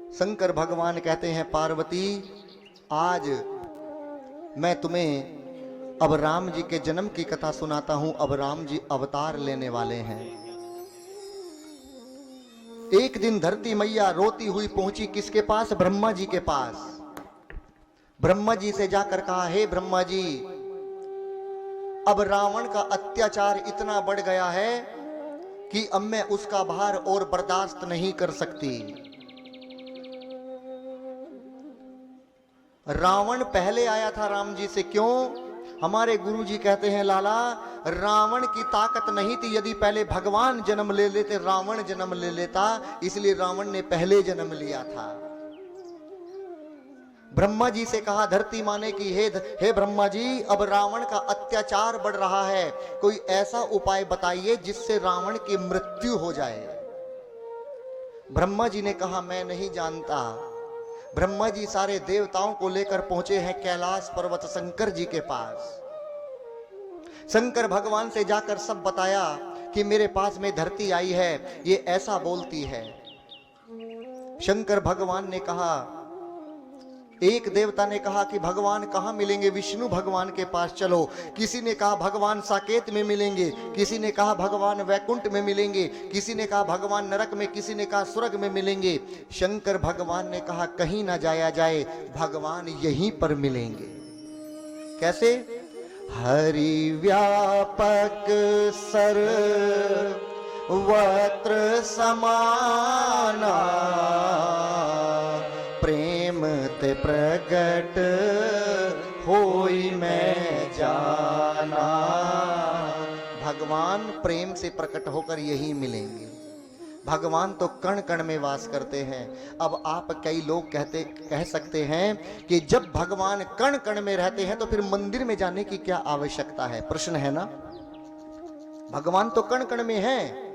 शंकर भगवान कहते हैं पार्वती, आज मैं तुम्हें अब राम जी के जन्म की कथा सुनाता हूं। अब राम जी अवतार लेने वाले हैं। एक दिन धरती मैया रोती हुई पहुंची किसके पास? ब्रह्मा जी के पास। ब्रह्मा जी से जाकर कहा, हे ब्रह्मा जी, अब रावण का अत्याचार इतना बढ़ गया है कि अब मैं उसका भार और बर्दाश्त नहीं कर सकती। रावण पहले आया था राम जी से, क्यों? हमारे गुरु जी कहते हैं, लाला, रावण की ताकत नहीं थी। यदि पहले भगवान जन्म ले लेते, रावण जन्म ले लेता, इसलिए रावण ने पहले जन्म लिया था। ब्रह्मा जी से कहा धरती माने की, हे ब्रह्मा जी, अब रावण का अत्याचार बढ़ रहा है, कोई ऐसा उपाय बताइए जिससे रावण की मृत्यु हो जाए। ब्रह्मा जी ने कहा, मैं नहीं जानता। ब्रह्मा जी सारे देवताओं को लेकर पहुंचे हैं कैलाश पर्वत शंकर जी के पास। शंकर भगवान से जाकर सब बताया कि मेरे पास में धरती आई है, ये ऐसा बोलती है। शंकर भगवान ने कहा, एक देवता ने कहा कि भगवान कहां मिलेंगे? विष्णु भगवान के पास चलो। किसी ने कहा भगवान साकेत में मिलेंगे, किसी ने कहा भगवान वैकुंठ में मिलेंगे, किसी ने कहा भगवान नरक में, किसी ने कहा स्वर्ग में मिलेंगे। शंकर भगवान ने कहा कहीं ना जाया जाए, भगवान यहीं पर मिलेंगे। कैसे? हरि व्यापक सर्वत्र समाना, प्रेम ते प्रगट होई मैं जाना। भगवान प्रेम से प्रकट होकर यही मिलेंगे। भगवान तो कण कण में वास करते हैं। अब आप कई लोग कह सकते हैं कि जब भगवान कण कण में रहते हैं तो फिर मंदिर में जाने की क्या आवश्यकता है? प्रश्न है ना। भगवान तो कण कण में हैं।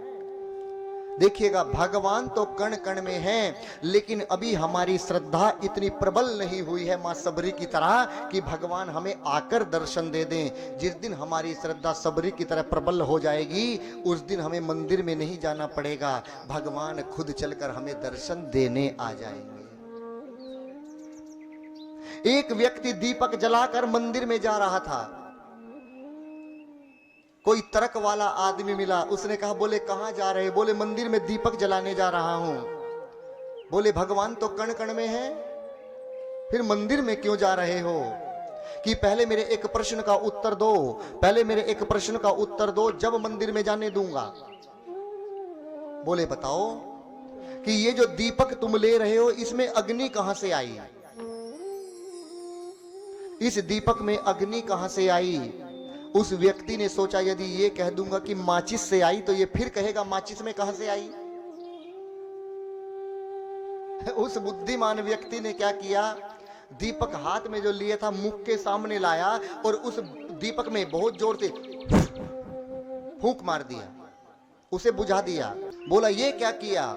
देखिएगा, भगवान तो कण कण में हैं, लेकिन अभी हमारी श्रद्धा इतनी प्रबल नहीं हुई है मां सबरी की तरह कि भगवान हमें आकर दर्शन दे दें। जिस दिन हमारी श्रद्धा सबरी की तरह प्रबल हो जाएगी, उस दिन हमें मंदिर में नहीं जाना पड़ेगा, भगवान खुद चलकर हमें दर्शन देने आ जाएंगे। एक व्यक्ति दीपक जलाकर मंदिर में जा रहा था। कोई तर्क वाला आदमी मिला, उसने कहा, बोले कहां जा रहे? बोले मंदिर में दीपक जलाने जा रहा हूं। बोले भगवान तो कण कण में है, फिर मंदिर में क्यों जा रहे हो? कि पहले मेरे एक प्रश्न का उत्तर दो, पहले मेरे एक प्रश्न का उत्तर दो, जब मंदिर में जाने दूंगा। बोले बताओ कि ये जो दीपक तुम ले रहे हो, इसमें अग्नि कहां से आई? इस दीपक में अग्नि कहां से आई? उस व्यक्ति ने सोचा, यदि ये कह दूंगा कि माचिस से आई तो ये फिर कहेगा माचिस में कहां से आई। उस बुद्धिमान व्यक्ति ने क्या किया? दीपक हाथ में जो लिया था मुख के सामने लाया और उस दीपक में बहुत जोर से फूंक मार दिया, उसे बुझा दिया। बोला ये क्या किया?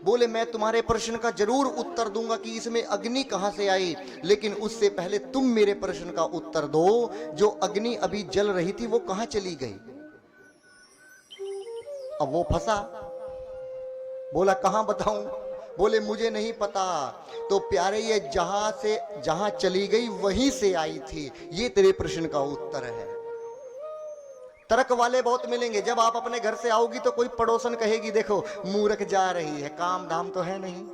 बोले मैं तुम्हारे प्रश्न का जरूर उत्तर दूंगा कि इसमें अग्नि कहां से आई, लेकिन उससे पहले तुम मेरे प्रश्न का उत्तर दो, जो अग्नि अभी जल रही थी वो कहां चली गई? अब वो फंसा। बोला कहां बताऊं? बोले मुझे नहीं पता। तो प्यारे, ये जहां चली गई वहीं से आई थी, ये तेरे प्रश्न का उत्तर है। तर्क वाले बहुत मिलेंगे। जब आप अपने घर से आओगी तो कोई पड़ोसन कहेगी, देखो मूर्ख जा रही है, काम धाम तो है नहीं।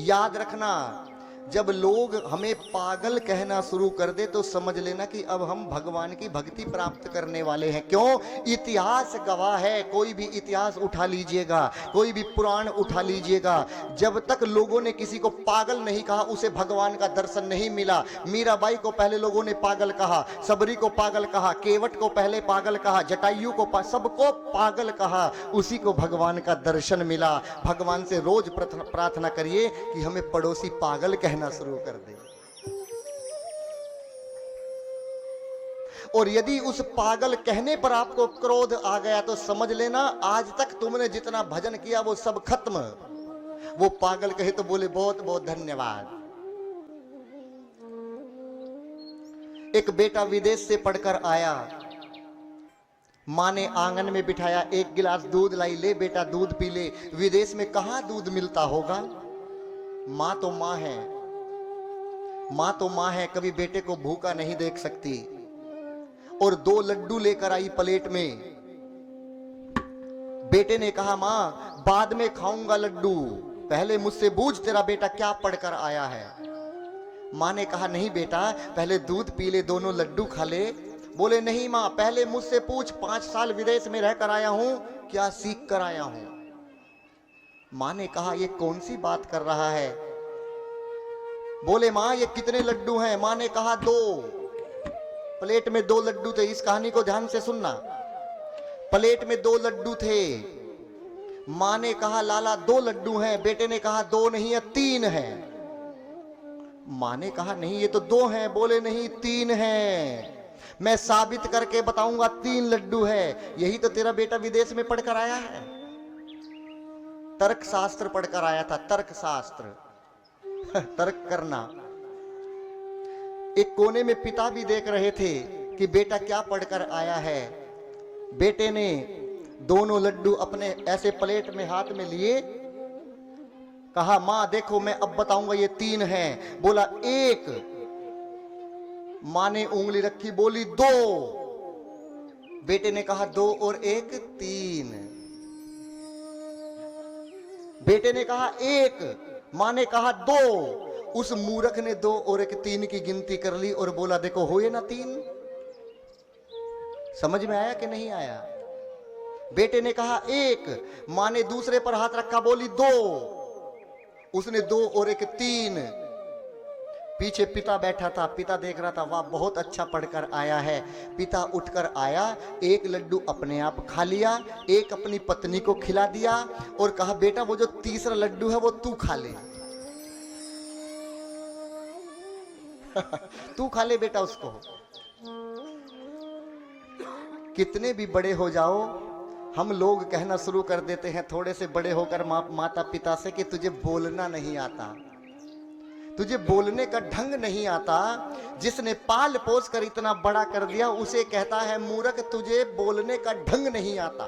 याद रखना, जब लोग हमें पागल कहना शुरू कर दे तो समझ लेना कि अब हम भगवान की भक्ति प्राप्त करने वाले हैं। क्यों? इतिहास गवाह है। कोई भी इतिहास उठा लीजिएगा, कोई भी पुराण उठा लीजिएगा, जब तक लोगों ने किसी को पागल नहीं कहा उसे भगवान का दर्शन नहीं मिला। मीराबाई को पहले लोगों ने पागल कहा, सबरी को पागल कहा, केवट को पहले पागल कहा, जटायु को, सबको पागल कहा, उसी को भगवान का दर्शन मिला। भगवान से रोज प्रार्थना करिए कि हमें पड़ोसी पागल कहना शुरू कर दे। और यदि उस पागल कहने पर आपको क्रोध आ गया तो समझ लेना आज तक तुमने जितना भजन किया वो सब खत्म। वो पागल कहे तो बोले बहुत बहुत धन्यवाद। एक बेटा विदेश से पढ़कर आया, माँ ने आंगन में बिठाया, एक गिलास दूध लाई, ले बेटा दूध पी ले। विदेश में कहां दूध मिलता होगा। माँ तो माँ है, माँ तो माँ है, कभी बेटे को भूखा नहीं देख सकती। और 2 लड्डू लेकर आई प्लेट में। बेटे ने कहा माँ बाद में खाऊंगा लड्डू, पहले मुझसे पूछ तेरा बेटा क्या पढ़कर आया है। माँ ने कहा नहीं बेटा, पहले दूध पी ले, दोनों लड्डू खा ले। बोले नहीं माँ, पहले मुझसे पूछ, 5 साल विदेश में रहकर आया हूं, क्या सीख कर आया हूं। माँ ने कहा ये कौन सी बात कर रहा है। बोले माँ ये कितने लड्डू हैं। माँ ने कहा 2। प्लेट में 2 लड्डू थे। इस कहानी को ध्यान से सुनना। प्लेट में 2 लड्डू थे। माँ ने कहा लाला 2 लड्डू हैं। बेटे ने कहा 2 नहीं है 3 है। माँ ने कहा नहीं ये तो 2 हैं। बोले नहीं 3 हैं, मैं साबित करके बताऊंगा 3 लड्डू है। यही तो तेरा बेटा विदेश में पढ़कर आया है। तर्क शास्त्र पढ़कर आया था, तर्क शास्त्र तर्क करना। एक कोने में पिता भी देख रहे थे कि बेटा क्या पढ़कर आया है। बेटे ने दोनों लड्डू अपने ऐसे प्लेट में हाथ में लिए, कहा मां देखो मैं अब बताऊंगा ये 3 हैं। बोला 1। मां ने उंगली रखी, बोली 2। बेटे ने कहा 2 और 1 3। बेटे ने कहा 1, मां ने कहा 2। उस मूर्ख ने 2 और 1 3 की गिनती कर ली और बोला देखो हुए ना 3। समझ में आया कि नहीं आया। बेटे ने कहा 1, मां ने दूसरे पर हाथ रखा, बोली 2। उसने 2 और 1 3। पीछे पिता बैठा था, पिता देख रहा था, वाह बहुत अच्छा पढ़कर आया है। पिता उठकर आया, 1 लड्डू अपने आप खा लिया, 1 अपनी पत्नी को खिला दिया और कहा बेटा वो जो तीसरा लड्डू है वो तू खा ले तू खा ले बेटा उसको। कितने भी बड़े हो जाओ, हम लोग कहना शुरू कर देते हैं थोड़े से बड़े होकर माता पिता से कि तुझे बोलना नहीं आता, तुझे बोलने का ढंग नहीं आता। जिसने पाल पोस कर इतना बड़ा कर दिया उसे कहता है मूर्ख, तुझे बोलने का ढंग नहीं आता।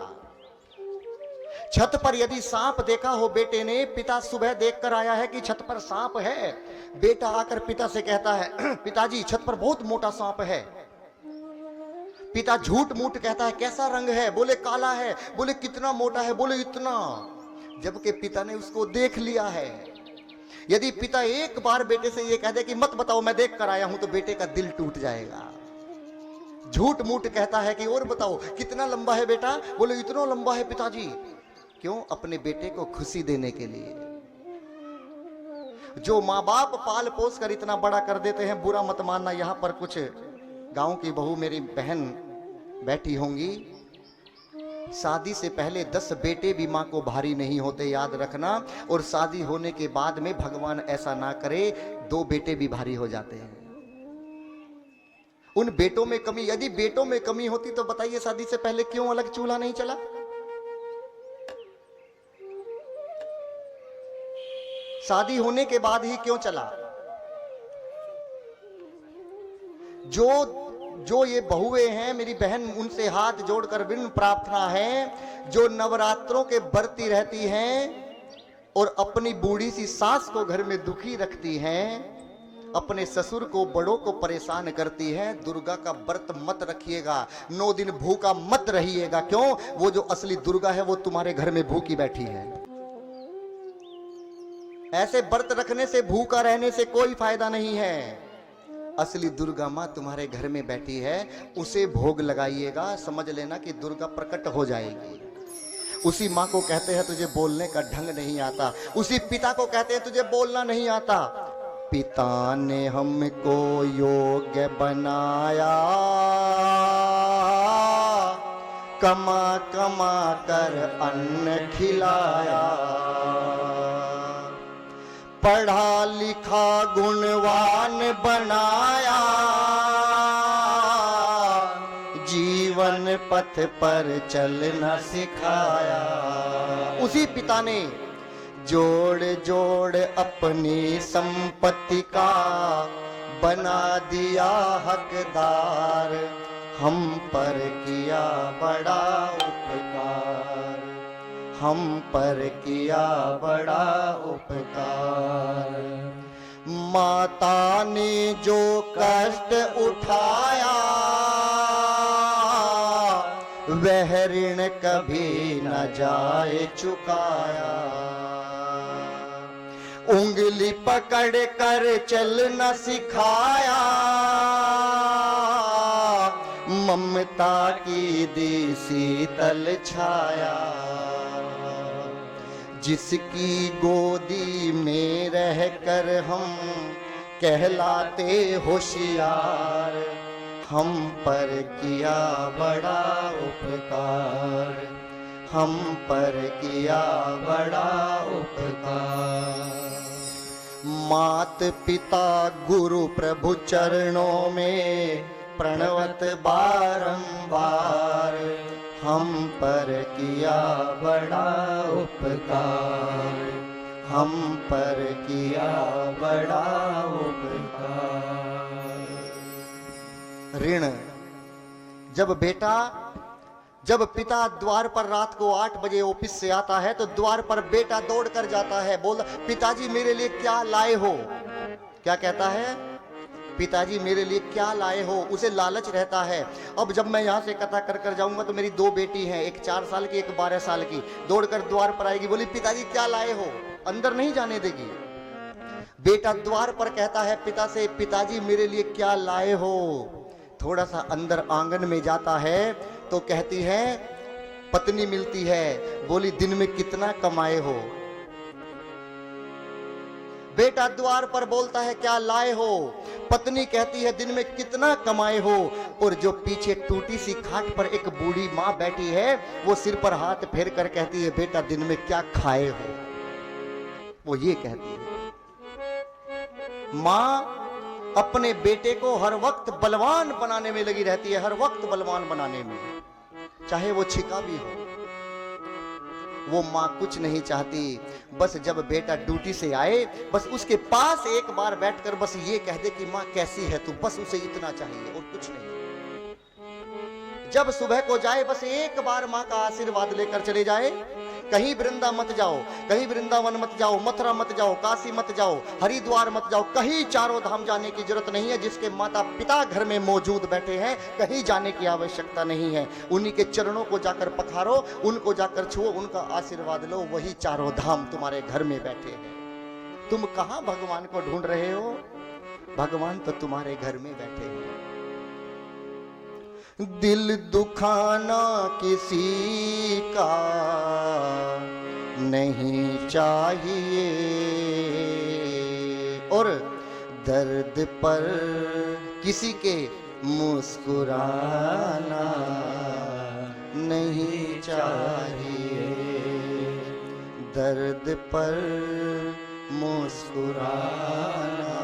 छत पर यदि सांप देखा हो बेटे ने, पिता सुबह देखकर आया है कि छत पर सांप है, बेटा आकर पिता से कहता है पिताजी छत पर बहुत मोटा सांप है। पिता झूठ मूठ कहता है कैसा रंग है। बोले काला है। बोले कितना मोटा है। बोले इतना। जबकि पिता ने उसको देख लिया है। यदि पिता एक बार बेटे से ये कह दे कि मत बताओ मैं देख कर आया हूं, तो बेटे का दिल टूट जाएगा। झूठ मूठ कहता है कि और बताओ कितना लंबा है बेटा। बोले इतना लंबा है पिताजी। क्यों? अपने बेटे को खुशी देने के लिए। जो माँ बाप पाल पोस कर इतना बड़ा कर देते हैं, बुरा मत मानना। यहां पर कुछ गांव की बहू मेरी बहन बैठी होंगी। शादी से पहले 10 बेटे भी मां को भारी नहीं होते, याद रखना। और शादी होने के बाद में भगवान ऐसा ना करे 2 बेटे भी भारी हो जाते हैं। उन बेटों में कमी, यदि बेटों में कमी होती तो बताइए शादी से पहले क्यों अलग चूल्हा नहीं चला। शादी होने के बाद ही क्यों चला। जो ये बहुएं हैं मेरी बहन, उनसे हाथ जोड़कर विनम्र प्रार्थना है, जो नवरात्रों के बरती रहती हैं और अपनी बूढ़ी सी सास को घर में दुखी रखती हैं, अपने ससुर को बड़ों को परेशान करती हैं, दुर्गा का व्रत मत रखिएगा। 9 दिन भूखा मत रहिएगा। क्यों? वो जो असली दुर्गा है वो तुम्हारे घर में भूखी बैठी है। ऐसे व्रत रखने से, भूखा रहने से कोई फायदा नहीं है। असली दुर्गा माँ तुम्हारे घर में बैठी है, उसे भोग लगाइएगा। समझ लेना कि दुर्गा प्रकट हो जाएगी। उसी माँ को कहते हैं तुझे बोलने का ढंग नहीं आता। उसी पिता को कहते हैं तुझे बोलना नहीं आता। पिता ने हमको योग्य बनाया, कमा कमा कर अन्न खिलाया, पढ़ा लिखा गुणवान बनाया, जीवन पथ पर चलना सिखाया। उसी पिता ने जोड़ जोड़ अपनी संपत्ति का बना दिया हकदार। हम पर किया बड़ा उपकार, हम पर किया बड़ा उपकार। माता ने जो कष्ट उठाया वह ऋण कभी न जाए चुकाया। उंगली पकड़ कर चलना सिखाया, ममता की दी शीतल छाया। जिसकी गोदी में रहकर हम कहलाते होशियार, हम पर किया बड़ा उपकार, हम पर किया बड़ा उपकार। मात पिता गुरु प्रभु चरणों में प्रणवत बारंबार, हम पर किया बड़ा उपकार, हम पर किया बड़ा उपकार। ऋण, जब पिता द्वार पर रात को 8 बजे ऑफिस से आता है तो द्वार पर बेटा दौड़ कर जाता है, बोल पिताजी मेरे लिए क्या लाए हो। क्या कहता है, पिताजी मेरे लिए क्या लाए हो। उसे लालच रहता है, अब जब मैं यहाँ से कथा कर कर जाऊंगा तो मेरी 2 बेटी हैं, एक 4 साल की, एक 12 साल की, दौड़कर द्वार पर आएगी, बोली पिताजी क्या लाए हो, अंदर नहीं जाने देगी। बेटा द्वार पर कहता है पिता से, पिताजी मेरे लिए क्या लाए हो। थोड़ा सा अंदर आंगन में जाता है तो कहती है, पत्नी मिलती है, बोली दिन में कितना कमाए हो। बेटा द्वार पर बोलता है क्या लाए हो, पत्नी कहती है दिन में कितना कमाए हो। और जो पीछे टूटी सी खाट पर एक बूढ़ी माँ बैठी है, वो सिर पर हाथ फेर कर कहती है बेटा दिन में क्या खाए हो। वो ये कहती है। माँ अपने बेटे को हर वक्त बलवान बनाने में लगी रहती है, हर वक्त बलवान बनाने में, चाहे वो छिका भी हो। वो माँ कुछ नहीं चाहती, बस जब बेटा ड्यूटी से आए बस उसके पास एक बार बैठकर बस ये कह दे कि माँ कैसी है तू, बस उसे इतना चाहिए और कुछ नहीं। जब सुबह को जाए बस एक बार माँ का आशीर्वाद लेकर चले जाए। कहीं वृंदा मत जाओ, कहीं वृंदावन मत जाओ, मथुरा मत जाओ, काशी मत जाओ, हरिद्वार मत जाओ, कहीं चारों धाम जाने की जरूरत नहीं है। जिसके माता पिता घर में मौजूद बैठे हैं कहीं जाने की आवश्यकता नहीं है। उन्हीं के चरणों को जाकर पखारो, उनको जाकर छुओ, उनका आशीर्वाद लो, वही चारों धाम तुम्हारे घर में बैठे हैं। तुम कहां भगवान को ढूंढ रहे हो, भगवान तो तुम्हारे घर में बैठे हैं। दिल दुखाना किसी का नहीं चाहिए और दर्द पर किसी के मुस्कुराना नहीं चाहिए, दर्द पर मुस्कुराना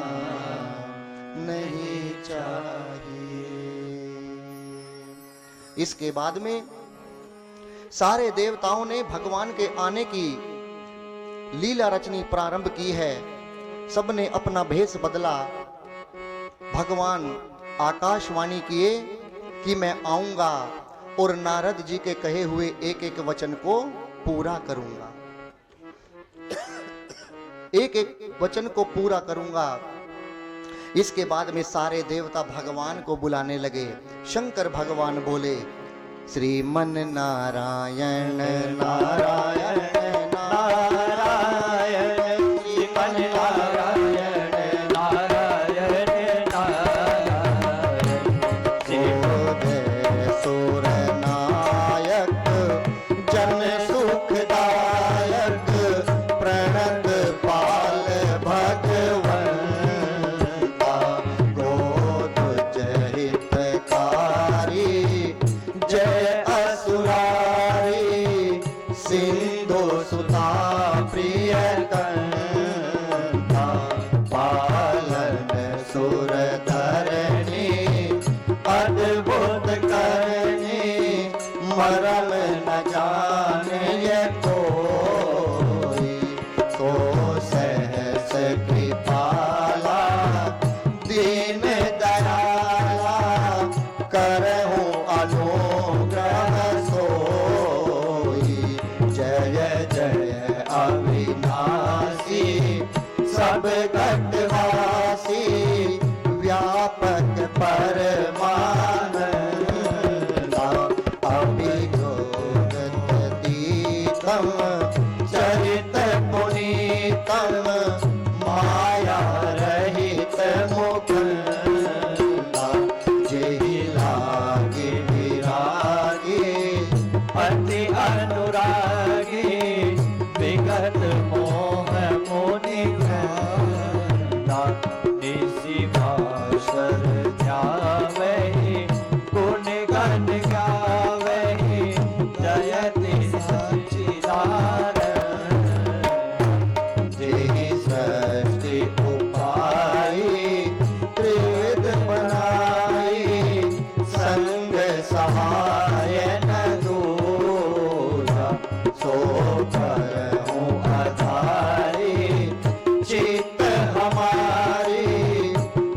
नहीं चाहिए। इसके बाद में सारे देवताओं ने भगवान के आने की लीला रचनी प्रारंभ की है। सबने अपना भेष बदला। भगवान आकाशवाणी किए कि मैं आऊंगा और नारद जी के कहे हुए एक एक वचन को पूरा करूंगा, एक एक वचन को पूरा करूंगा। इसके बाद में सारे देवता भगवान को बुलाने लगे। शंकर भगवान बोले, श्रीमन नारायण नारायण नारायण, श्रीमन नारायण नारायण नारायण, सुर नायक जन सुखदायक, प्रणत पाल भगवंता, गोद जय असुरारी, सिंधु अविनाशी सब घटवासी व्यापक परमानंदा अभियोगतीतम चरित पुनीतम माया रहित मुकुंदा जेहि लागे विरागी अति अनुरागी विगत मोह मुनि निशि भाषर ध्यावहि गुण गण गावहि जयति सच्चिदानंद जेहि सृष्टि उपाई त्रिविध बनाई संग सहाय न दूजा सो करहूँ आधारी चित्त हमारी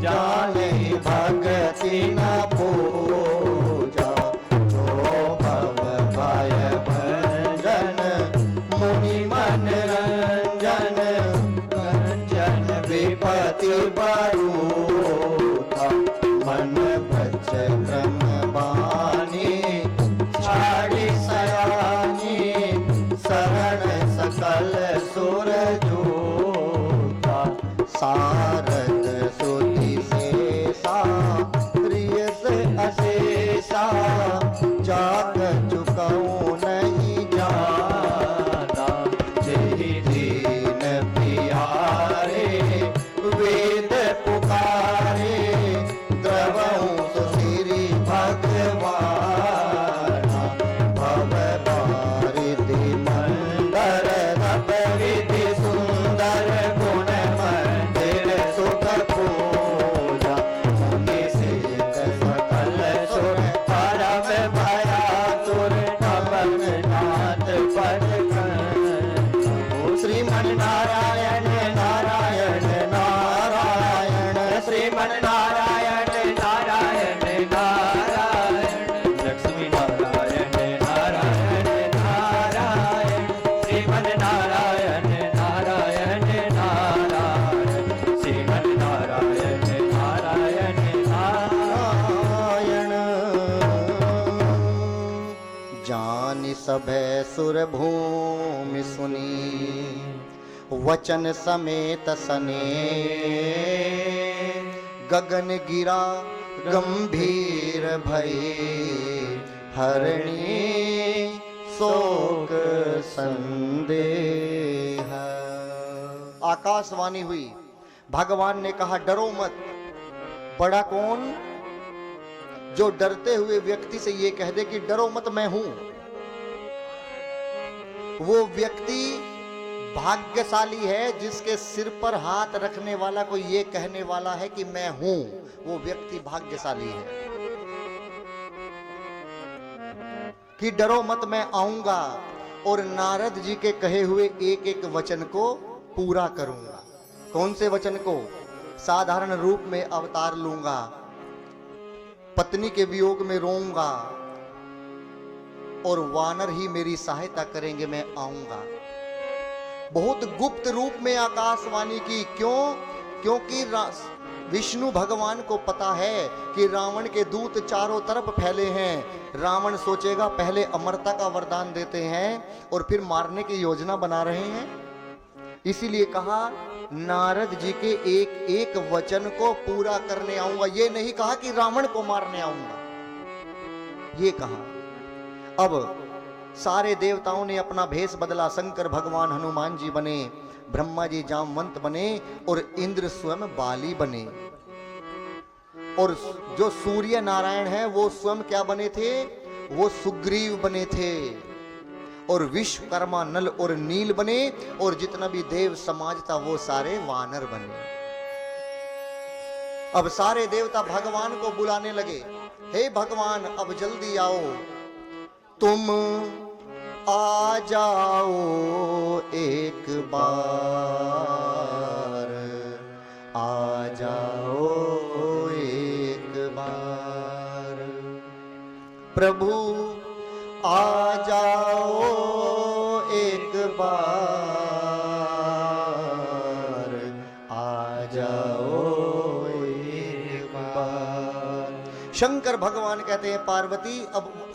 जाने भगति न पूजा जो भव भय भंजन मुनि मन रंजन रंजन विपति बरूथा मन भज क्रम बानी छाड़ी सयानी शरण सकल सुर जूथा सारद सुति शेषा प्रिय से अशेषा जाग चुकाऊं नहीं जाना जेहि दीन प्यारे वेद पुकारे द्रवऊं सुशिरी भगवाना भव बारिधि मंदर रब विधि सुंदर गुण मंदिर सुख पूजा मुनि सेत सकल सुर परम भयातुर नमन नाथ पद श्रीमन नारायण नारायण नारायण श्रीमन नारायण नारायण नारायण लक्ष्मी नारायण नारायण नारायण श्रीमन नारायण नारायण नारायण श्रीमन नारायण नारायण नारायण जानि सभै सुर भूमि सुनी वचन समेत सने गगन गिरा गंभीर भई हरणी शोक संदेह। आकाशवाणी हुई, भगवान ने कहा डरो मत। बड़ा कौन? जो डरते हुए व्यक्ति से ये कह दे कि डरो मत मैं हूं। वो व्यक्ति भाग्यशाली है जिसके सिर पर हाथ रखने वाला कोई ये कहने वाला है कि मैं हूं। वो व्यक्ति भाग्यशाली है कि डरो मत मैं आऊंगा और नारद जी के कहे हुए एक एक वचन को पूरा करूंगा। कौन से वचन को? साधारण रूप में अवतार लूंगा, पत्नी के वियोग में रोऊंगा और वानर ही मेरी सहायता करेंगे, मैं आऊंगा। बहुत गुप्त रूप में आकाशवाणी की। क्यों? क्योंकि विष्णु भगवान को पता है कि रावण के दूत चारों तरफ फैले हैं। रावण सोचेगा पहले अमरता का वरदान देते हैं और फिर मारने की योजना बना रहे हैं। इसीलिए कहा नारद जी के एक एक वचन को पूरा करने आऊंगा। ये नहीं कहा कि रावण को मारने आऊंगा, ये कहा। अब सारे देवताओं ने अपना भेष बदला। शंकर भगवान हनुमान जी बने, ब्रह्मा जी जामवंत बने और इंद्र स्वयं बाली बने। और जो सूर्य नारायण है वो स्वयं क्या बने थे? वो सुग्रीव बने थे। और विश्वकर्मा नल और नील बने और जितना भी देव समाज था वो सारे वानर बने। अब सारे देवता भगवान को बुलाने लगे, हे भगवान अब जल्दी आओ, तुम आ जाओ एक बार, आ जाओ एक बार, प्रभु आ जाओ एक बार, शंकर भगवान कहते हैं पार्वती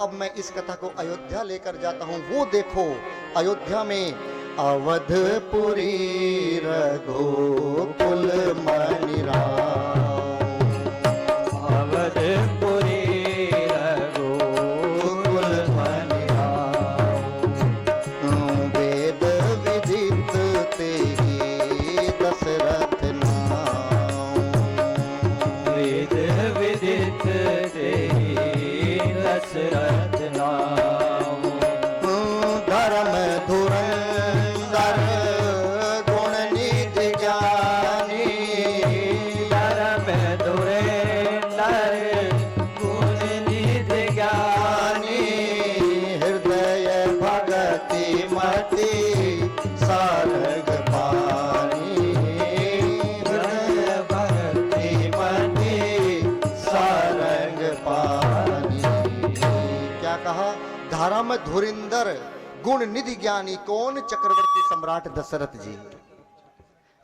अब मैं इस कथा को अयोध्या लेकर जाता हूं। वो देखो अयोध्या में अवधपुरी रघुकुल मणि राम, अवधपुरी रघुकुल मणि राम। वेद विदित तेहि दशरथ नाम, वेद विदित तेहि दशरथ नाम। धर्म धुरंधर गुण निधि ज्ञानी, धर्म धुरंधर गुण निधि ज्ञानी। हृदय भगति मति सारंग पानी, हृदय भगति मति सारंग पानी। क्या कहा? धर्म धुरिंदर गुण निधि ज्ञानी। कौन? चक्रवर्ती सम्राट दशरथ जी,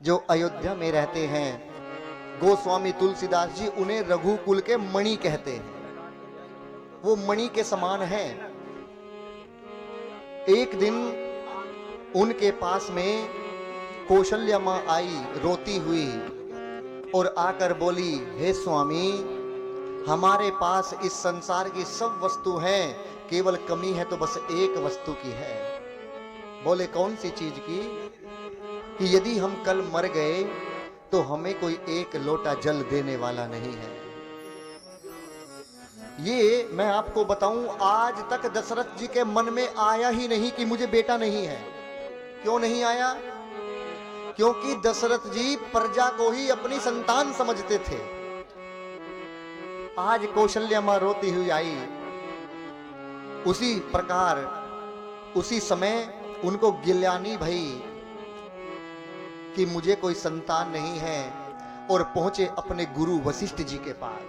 जो अयोध्या में रहते हैं। गोस्वामी तुलसीदास जी उन्हें रघुकुल के मणि कहते हैं। वो मणि के समान हैं। एक दिन उनके पास में कौशल्या मां आई रोती हुई और आकर बोली, हे स्वामी, हमारे पास इस संसार की सब वस्तु हैं, केवल कमी है तो बस एक वस्तु की है। बोले कौन सी चीज की? कि यदि हम कल मर गए तो हमें कोई एक लोटा जल देने वाला नहीं है। ये मैं आपको बताऊं, आज तक दशरथ जी के मन में आया ही नहीं कि मुझे बेटा नहीं है। क्यों नहीं आया? क्योंकि दशरथ जी प्रजा को ही अपनी संतान समझते थे। आज कौशल्या मां रोती हुई आई, उसी प्रकार उसी समय उनको गिल्यानी भई कि मुझे कोई संतान नहीं है, और पहुंचे अपने गुरु वशिष्ठ जी के पास।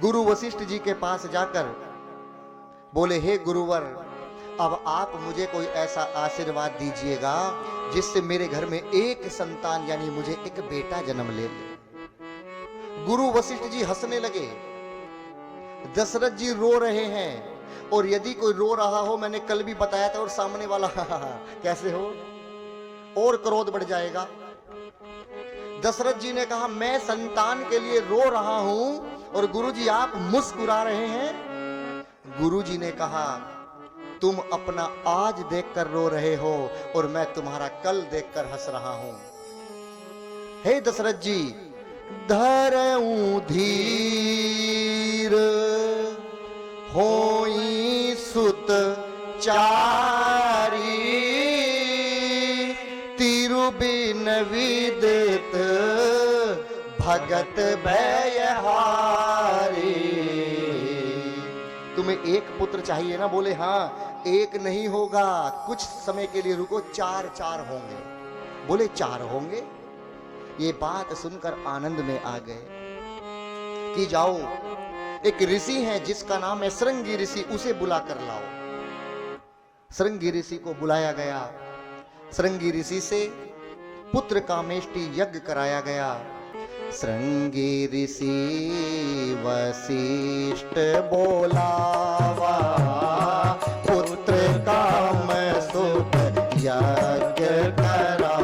गुरु वशिष्ठ जी के पास जाकर बोले, हे गुरुवर, अब आप मुझे कोई ऐसा आशीर्वाद दीजिएगा जिससे मेरे घर में एक संतान यानी मुझे एक बेटा जन्म ले ले। गुरु वशिष्ठ जी हंसने लगे। दशरथ जी रो रहे हैं, और यदि कोई रो रहा हो, मैंने कल भी बताया था, और सामने वाला कैसे हो, और क्रोध बढ़ जाएगा। दशरथ जी ने कहा, मैं संतान के लिए रो रहा हूं और गुरुजी आप मुस्कुरा रहे हैं। गुरुजी ने कहा, तुम अपना आज देखकर रो रहे हो और मैं तुम्हारा कल देखकर हंस रहा हूं। हे दशरथ जी, धरऊं धीर होई सुत चारी, तिरु बिन विदित भगत भयहारी। तुम्हें एक पुत्र चाहिए ना? बोले हाँ। एक नहीं होगा, कुछ समय के लिए रुको, 4 होंगे। बोले 4 होंगे? ये बात सुनकर आनंद में आ गए कि जाओ, एक ऋषि है जिसका नाम है श्रृंगी ऋषि, उसे बुला कर लाओ। श्रृंगी ऋषि को बुलाया गया। श्रृंगी ऋषि से पुत्र कामेष्टि यज्ञ कराया गया। श्रृंगी ऋषि वशिष्ठ बोलावा, पुत्र काम सुख यज्ञ करावा।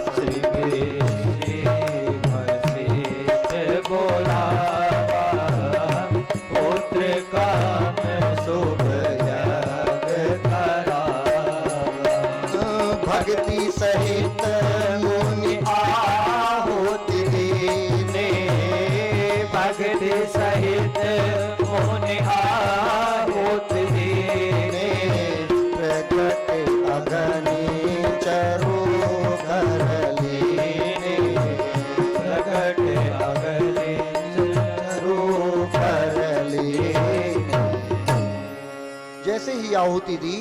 श्रृंगी वशिष्ठ बोलावा, पुत्र काम सुख यज्ञ करावा। भक्ति सहित मुनि आहुति दीने, भक्ति सहित मुनि आहुति दीने। प्रकट अग्नि चरु कर लीने, प्रकट अग्नि चरु कर लीने। जैसे ही आहुति दी,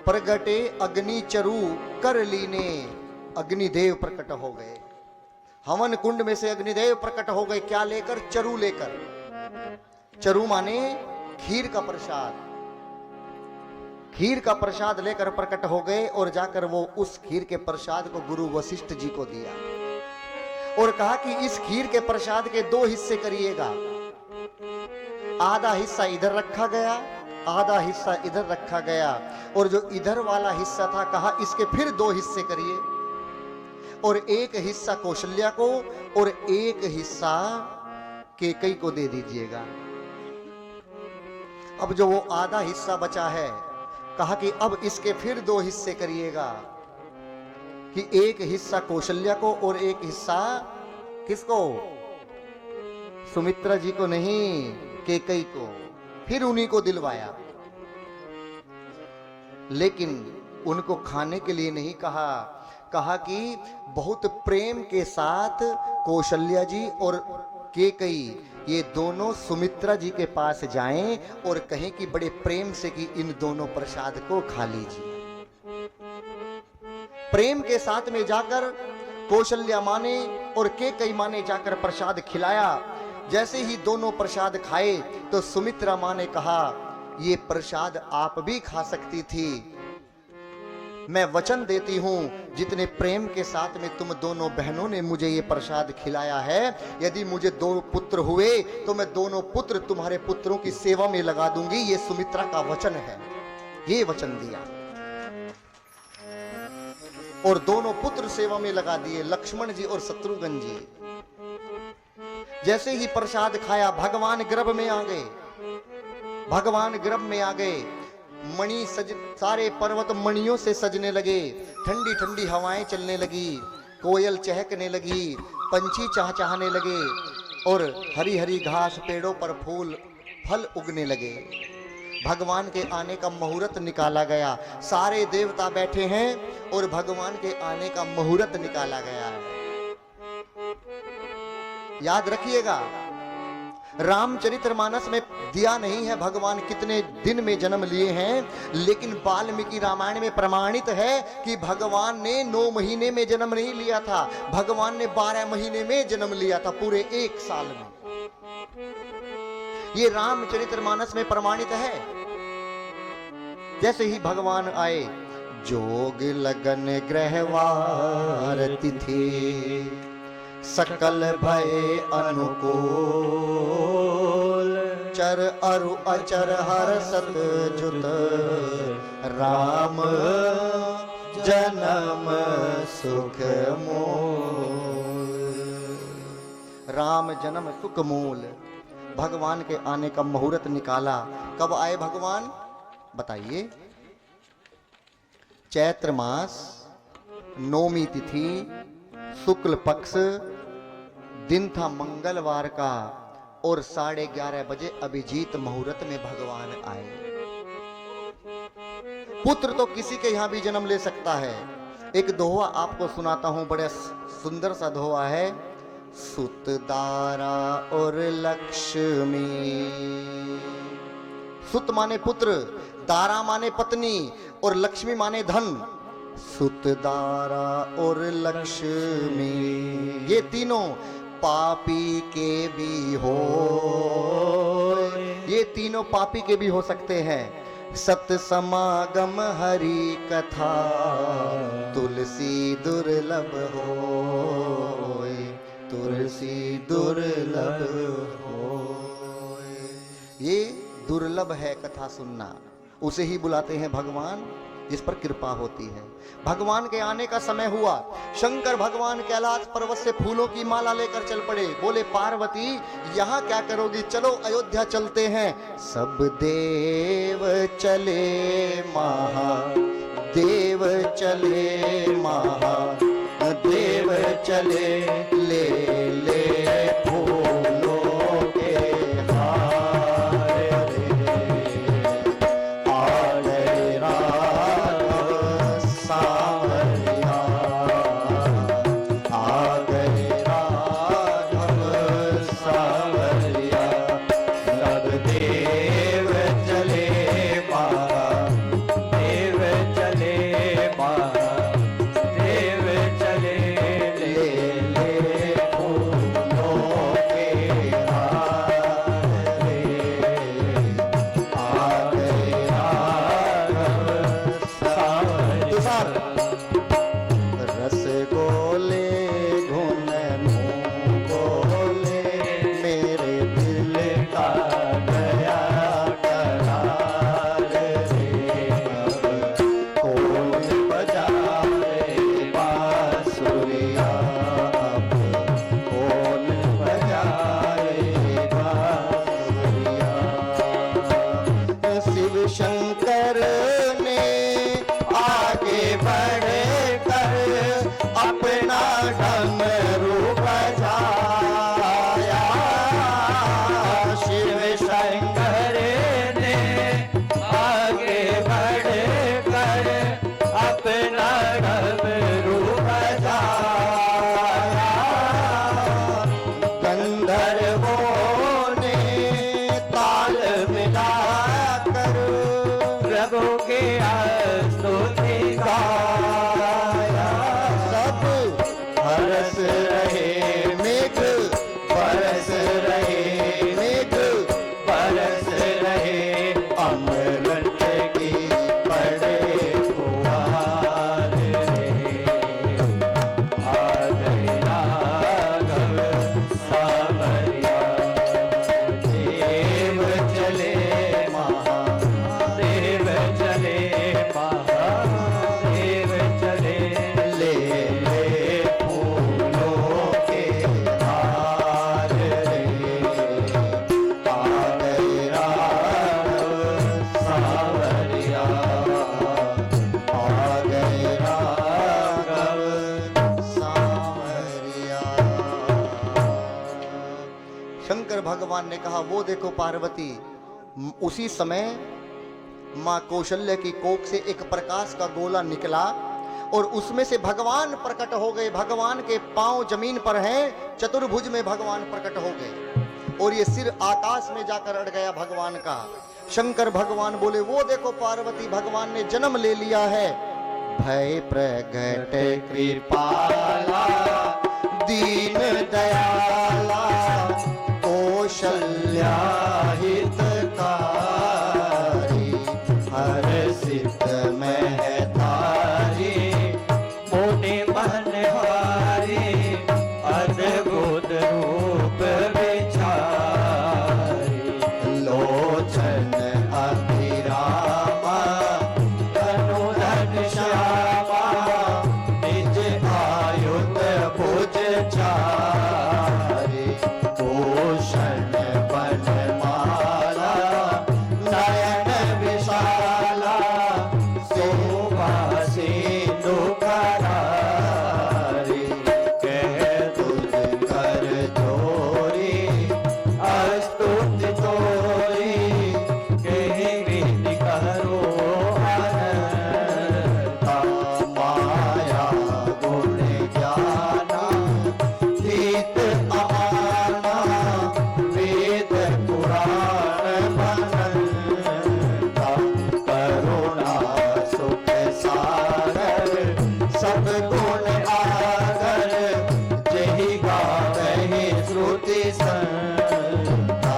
प्रगटे अग्नि चरु कर लीने, अग्निदेव प्रकट हो गए। हवन कुंड में से अग्निदेव प्रकट हो गए। क्या लेकर? चरु लेकर। चरु माने खीर का प्रसाद। खीर का प्रसाद लेकर प्रकट हो गए और जाकर वो उस खीर के प्रसाद को गुरु वशिष्ठ जी को दिया। और कहा कि इस खीर के प्रसाद के 2 हिस्से करिएगा। आधा हिस्सा इधर रखा गया, आधा हिस्सा इधर रखा गया, और जो इधर वाला हिस्सा था कहा इसके फिर 2 हिस्से करिए, और एक हिस्सा कौशल्या को और एक हिस्सा केकई को दे दीजिएगा। अब जो वो आधा हिस्सा बचा है, कहा कि अब इसके फिर 2 हिस्से करिएगा, कि एक हिस्सा कौशल्या को और एक हिस्सा किसको? सुमित्रा जी को नहीं, केकई को। फिर उन्हीं को दिलवाया, लेकिन उनको खाने के लिए नहीं कहा। कहा कि बहुत प्रेम के साथ कौशल्या जी और केकई ये दोनों सुमित्रा जी के पास जाएं और कहें कि बड़े प्रेम से कि इन दोनों प्रसाद को खा लीजिए। प्रेम के साथ में जाकर कौशल्या माँ ने और केकई माँ ने जाकर प्रसाद खिलाया। जैसे ही दोनों प्रसाद खाए तो सुमित्रा माँ ने कहा, ये प्रसाद आप भी खा सकती थी, मैं वचन देती हूं जितने प्रेम के साथ में तुम दोनों बहनों ने मुझे ये प्रसाद खिलाया है, यदि मुझे 2 पुत्र हुए तो मैं दोनों पुत्र तुम्हारे पुत्रों की सेवा में लगा दूंगी। ये सुमित्रा का वचन है, ये वचन दिया और दोनों पुत्र सेवा में लगा दिए, लक्ष्मण जी और शत्रुघ्न जी। जैसे ही प्रसाद खाया भगवान गर्भ में आ गए, भगवान गर्भ में आ गए। मणि सारे पर्वत मणियों से सजने लगे, ठंडी ठंडी हवाएं चलने लगी, कोयल चहकने लगी, पंछी चहचहाने लगे, और हरी हरी घास, पेड़ों पर फूल फल उगने लगे। भगवान के आने का मुहूर्त निकाला गया, सारे देवता बैठे हैं और भगवान के आने का मुहूर्त निकाला गया है। याद रखिएगा, रामचरितमानस में दिया नहीं है भगवान कितने दिन में जन्म लिए हैं, लेकिन वाल्मीकि रामायण में प्रमाणित है कि भगवान ने 9 महीने में जन्म नहीं लिया था, भगवान ने 12 महीने में जन्म लिया था, पूरे 1 साल में। ये रामचरितमानस में प्रमाणित है। जैसे ही भगवान आए, जोग लगन ग्रहवार तिथि सकल भय अनुकूल, चर अरु अचर हर्षत जुत राम जन्म सुख मूल। राम जन्म सुख मूल। भगवान के आने का मुहूर्त निकाला। कब आए भगवान बताइए? चैत्र मास, नौमी तिथि, शुक्ल पक्ष, दिन था मंगलवार का, और 11:30 बजे अभिजीत मुहूर्त में भगवान आए। पुत्र तो किसी के यहां भी जन्म ले सकता है। एक दोहा आपको सुनाता हूं, बड़ा सुंदर सा दोहा है। सुत दारा और लक्ष्मी। सुत माने पुत्र, दारा माने पत्नी, और लक्ष्मी माने धन। सुत दारा और लक्ष्मी, ये तीनों पापी के भी हो, ये तीनों पापी के भी हो सकते हैं। सत समागम हरि कथा, तुलसी दुर्लभ हो, तुलसी दुर्लभ हो। ये दुर्लभ है कथा सुनना, उसे ही बुलाते हैं भगवान जिस पर कृपा होती है। भगवान के आने का समय हुआ। शंकर भगवान कैलाश पर्वत से फूलों की माला लेकर चल पड़े। बोले पार्वती यहाँ क्या करोगी, चलो अयोध्या चलते हैं। सब देव चले महादेव चले, महादेव चले, ले ले फूलों के हार रे, आ गए राघव सांवरिया, आ गए राघव सांवरिया। सब देव चले देव चले देव चले, ले ले फूलों के हार रे, आ गए राघव सांवरिया। रस गोले घुन भगवान ने कहा वो देखो पार्वती। उसी समय मां कौशल्य की कोख से एक प्रकाश का गोला निकला और उसमें से भगवान प्रकट हो गए। भगवान के पांव जमीन पर हैं, चतुर्भुज में भगवान प्रकट हो गए और ये सिर आकाश में जाकर अड़ गया भगवान का। शंकर भगवान बोले वो देखो पार्वती, भगवान ने जन्म ले लिया है। भय प्रगट कृपाला दीन दयाला कौशल्या हितकारी हर्षित महतारी मुनि मनहारी अद्भुत रूप विचारी लोचन अभिरामा धनुधन श्यामा निज आयुध भुज चारि भूषण वनमाला नयन विशाला शोभा सिंधु करारी कह तुझ कर जोरी अस्तुति तोरी कहि विधि करो अनंता माया गुण ज्ञाना गीत आना वेद पुराण बनता करुणा सुख सागर सब गुण आगर जहि गावहि श्रुति संता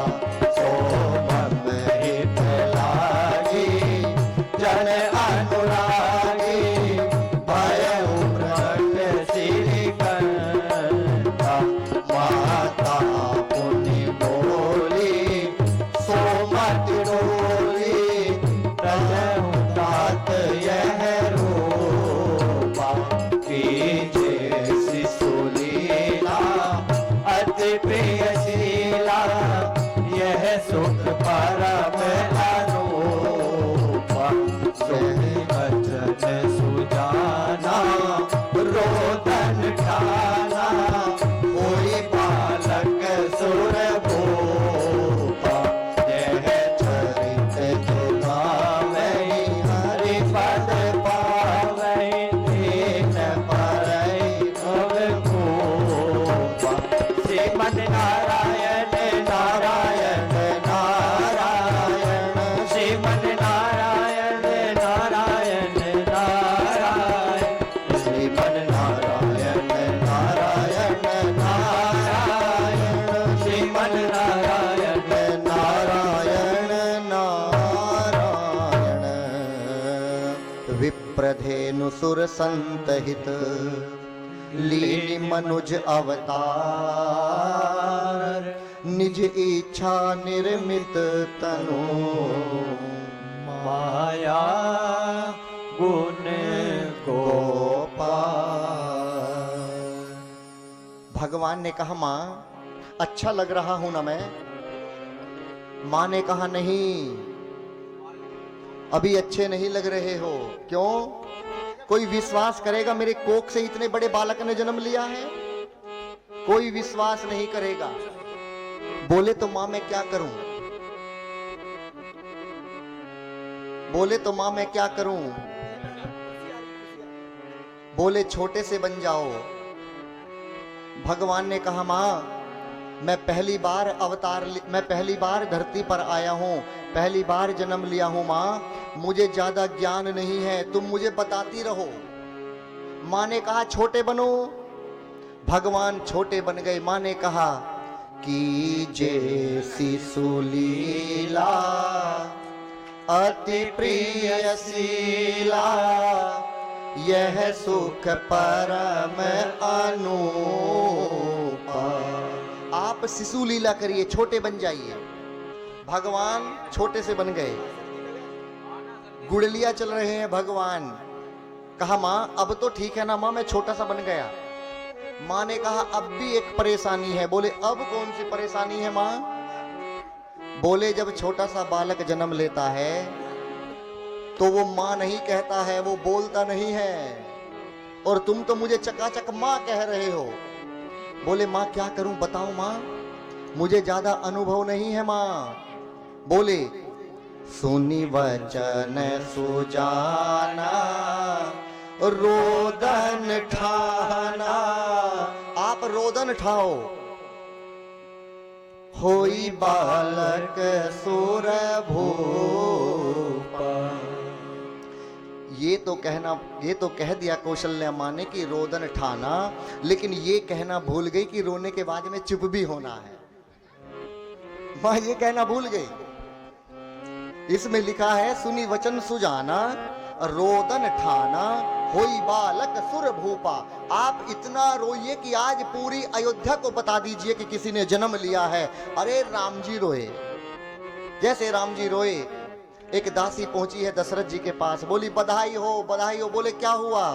सोमम हित लागी जन अनुरागी भयउ प्रगट श्री कंता माता पुनि बोली सोमत डोली तजहु तात यह रूपा कीजे शिशु लीला अति प्रियशीला यह सुख परम अनूपा सुनि वचन सुजाना रोदन ठाना कोई बालक सुर भूपा यह चरित दुलावै हरि पद पावै दीन परई भव भूपा श्रीमन नारायण नारायण नारायण श्रीमन नारायण नारायण नारायण श्रीमन नारायण नारायण नारायण श्रीमन नारायण नारायण नारायण विप्रधेनु सुर संतहित लीन मनुज अवतार निज इच्छा निर्मित तनु माया गुण गोपाल। भगवान ने कहा मां अच्छा लग रहा हूं ना मैं? मां ने कहा नहीं, अभी अच्छे नहीं लग रहे हो। क्यों? कोई विश्वास करेगा मेरे कोख से इतने बड़े बालक ने जन्म लिया है? कोई विश्वास नहीं करेगा। बोले तो मां मैं क्या करूं? बोले तो मां मैं क्या करूं? बोले छोटे से बन जाओ। भगवान ने कहा मां मैं पहली बार धरती पर आया हूं, पहली बार जन्म लिया हूं मां, मुझे ज्यादा ज्ञान नहीं है, तुम मुझे बताती रहो। मां ने कहा छोटे बनो। भगवान छोटे बन गए। मां ने कहा कीजे शिशु लीला अति प्रियशीला यह सुख परम अनूपा। आप शिशु लीला करिए, छोटे बन जाइए। भगवान छोटे से बन गए। गुड़लिया चल रहे हैं भगवान। कहा मां अब तो ठीक है ना मां, मैं छोटा सा बन गया। मां ने कहा अब भी एक परेशानी है। बोले अब कौन सी परेशानी है मां? बोले जब छोटा सा बालक जन्म लेता है तो वो मां नहीं कहता है, वो बोलता नहीं है, और तुम तो मुझे चकाचक मां कह रहे हो। बोले मां क्या करूं बताओ मां? मुझे ज्यादा अनुभव नहीं है मां। बोले सुनी वचन सुजाना रोदन ठाना। आप रोदन ठाओ। होई बालक सुर भूपा। ये तो कह दिया कौशल्या माँ ने कि रोदन ठाना, लेकिन ये कहना भूल गई कि रोने के बाद में चुप भी होना है। माँ ये कहना भूल गई। इसमें लिखा है सुनी वचन सुजाना रोदन ठाना होई बालक सुर भूपा। आप इतना रोइए कि आज पूरी अयोध्या को बता दीजिए कि किसी ने जन्म लिया है। अरे राम जी रोए। जैसे राम जी रोए, एक दासी पहुंची है दशरथ जी के पास, बोली बधाई हो बधाई हो। बोले क्या हुआ?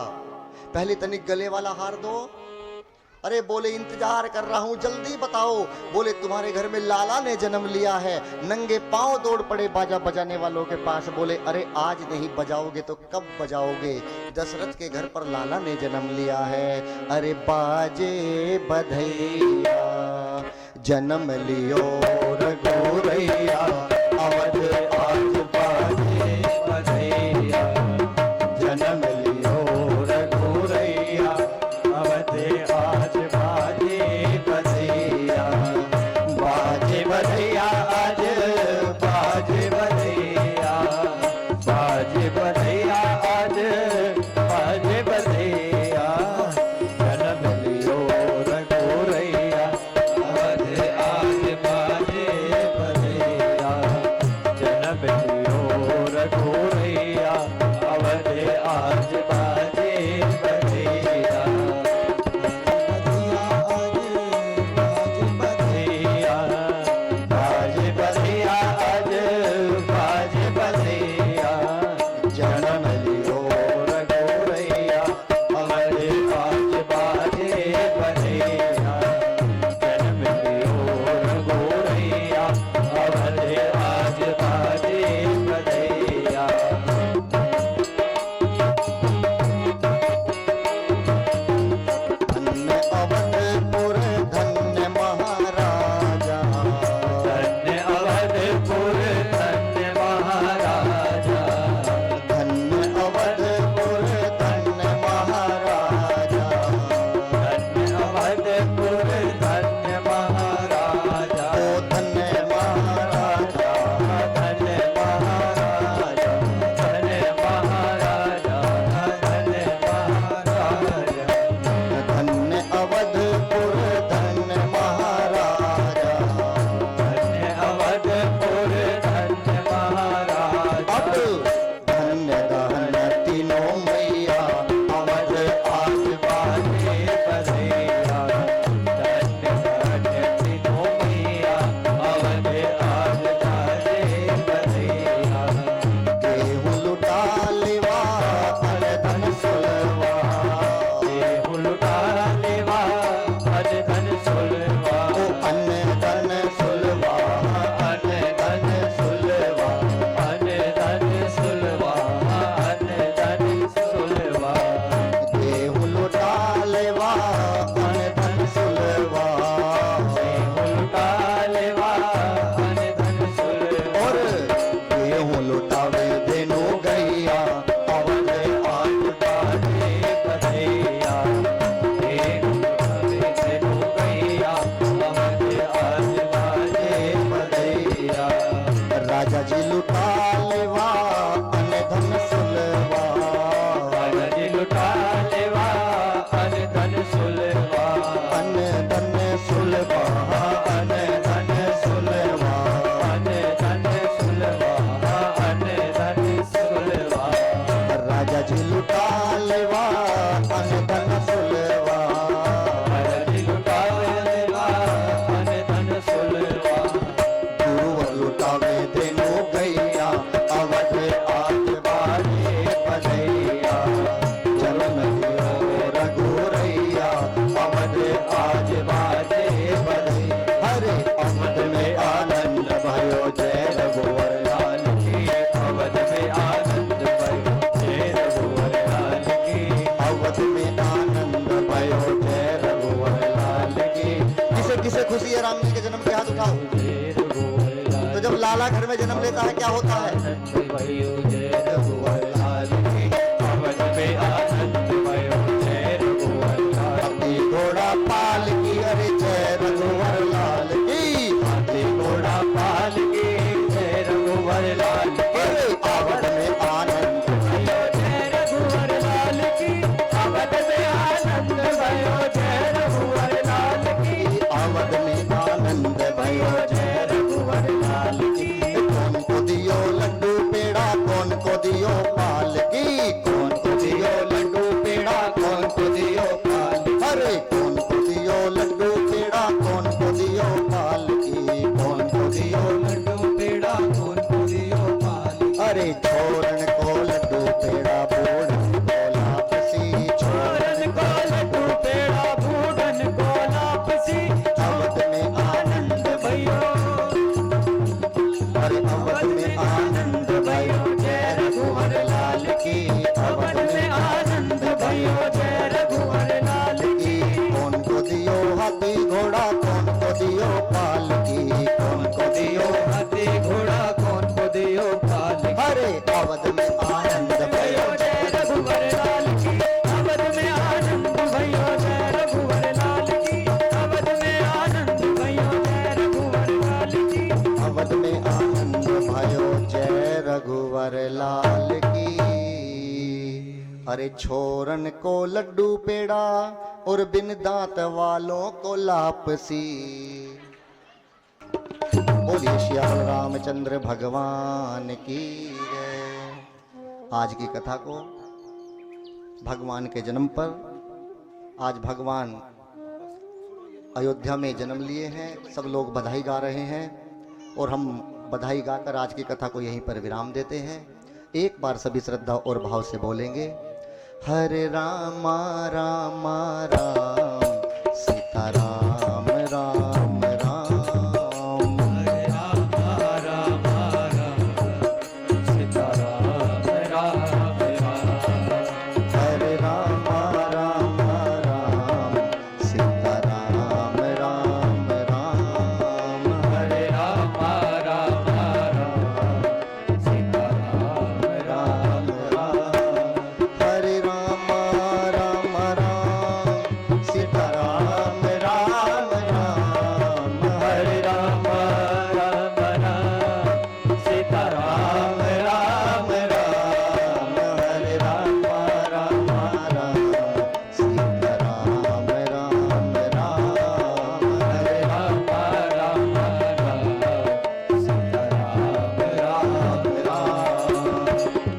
पहले तनिक गले वाला हार दो। अरे बोले इंतजार कर रहा हूं, जल्दी बताओ। बोले तुम्हारे घर में लाला ने जन्म लिया है। नंगे पांव दौड़ पड़े बाजा बजाने वालों के पास। बोले अरे आज नहीं बजाओगे तो कब बजाओगे? दशरथ के घर पर लाला ने जन्म लिया है। अरे बाजे बधैया जन्म लियो रघुरैया, अवध आज बाजे बधैया जन्म लियो रघुरैया, अवध आज बाजे बधैया। बाजे बधैया आज बाजे बधैया, बाजे बधैया आज बाजे बधैया जन्म लियो रघुरैया, अवध आज बाजे बधैया जन्म लियो रघुरैया, अवध आज बाजे बधैया। बाजे बधैया आज बाजे बधैया जन्म लियो रघुरैया, अवध आज बाजे बधैया जन्म लियो रघुरैया, अवध आज बाजे बधैया। धन्य अवधपुर धन्य महाराजा, धन्य अवधपुर धन्य महाराजा, धन्य अवधपुर धन्य महाराजा, धन्य अवधपुर धन्य महाराजा, ओ धन्य महाराजा, धन्य महाराजा, धन्य महाराजा, धन्य महाराजा, धन्य अवधपुर धन्य महाराजा। धन्य अवधपुर धन्य महाराजा। अब धन्य धन्य तीनों मैया, अवध आज बाजे बधैया, धन्य धन्य तीनों मैया, अवध आज बाजे बधैया। गेहूं लुटा लेवा अन धन सुलवा, देहु लुटा लेवा अन धन सुलवा, ओ अन्न धन सुलवा, अन धन सुलवा, अन धन सुलवा, अन धन सुलवा। गेहूं लुटा लेवा अन धन सुलवा, देहु लुटा लेवा अन धन सुलवा, और गेहूं लुटावे देनो गैया, अवध आज बाजे बधैया। देहु लुटावे देनो गैया, अवध आज बाजे बधैया। राजा जी लुटा लेवा अन धन सुलवा, राजा जी लुटा लेवा अन धन सुलवा, अन धन सुलवा, अन धन सुलवा, अन धन सुलवा, अन धन सुलवा। राजा जी लुटा लेवा अन धन सुलवा, राजा जी लुटा लेवा अन धन सुलवा, गुरुवर लुटावे देनो गैया, अवध आज बाजे बधैया जन्म लियो रघुरैया, अवध आज बाजे बधैया। हरे अवध में आनंद भयो जय रघुवर लाल की, अवध में आनंद भयो जय रघुवर लाल की, में जन्म लेता है क्या होता है? आनंद भयो जय रघुवर लाल की, अवध में आनंद भयो जय रघुवर लाल हाथी घोड़ा पाल की, अरे जय रघुवर लाल की। हाथी घोड़ा पाल की जय रघुवर लाल की, अरे अवध में आनंद भयो जय रघुवर लाल की, अवध में आनंद भयो जय रघुवर लाल की, अवध में आनंद भयो भयो जय रघुवर लाल की। कौन को दियो लड्डू पेड़ा, कौन को दियो पाल की, कौन को दियो लड्डू पेड़ा, कौन को दियो पाल की। अरे कौन को दियो लड्डू पेड़ा, कौन को दियो पाल की, कौन को दियो लड्डू पेड़ा कौन को दियो पाल, अरे छोरन को लड्डू पेड़ा, बूढ़न को लापसी, छोरन को लड्डू पेड़ा बूढ़न को लापसी, अवध में आनंद भयो अरे अवध में आनंद भयो जय रघुवर लाल की, अवध में आनंद भयो जय रघुवर लाल की। कौन को दियो हाथी घोड़ा, कौन को दियो पाल की, कौन को दियो हाथी घोड़ा कौन को दियो पाल, अरे अवध में आनंद भयो भयो जय रघुवर लाल की, अवध में आनंद भयो जय रघुवर लाल की, अवध में आनंद भयो जय रघुवर लाल की। अवध में आनंद भयो जय रघुवर लाल की। अरे छोरन को लड्डू पेड़ा और बिन दांत वालों को लापसी। बोलिए श्याम रामचंद्र भगवान की जय। आज की कथा को भगवान के जन्म पर, आज भगवान अयोध्या में जन्म लिए हैं, सब लोग बधाई गा रहे हैं और हम बधाई गाकर आज की कथा को यहीं पर विराम देते हैं। एक बार सभी श्रद्धा और भाव से बोलेंगे, हरे रामा रामा राम, सीता राम राम राम, हरे राम राम राम, सीता राम राम राम, हरे रामा राम राम, सीता राम राम राम, हरे राम राम राम, सीता राम राम राम, हरे राम राम राम, सीता राम राम राम, हरे राम राम राम, सीता राम राम राम, हरे राम राम राम, सीता राम राम राम, हरे राम राम राम, सीता राम राम राम।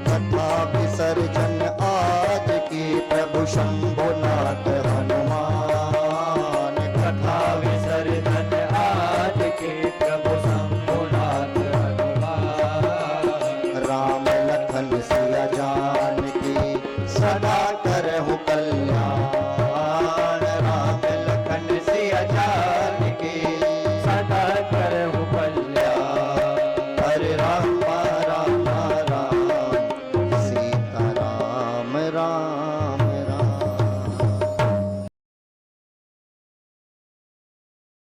कथा विसर्जन आज की प्रभु शंभुनाथ हनुमान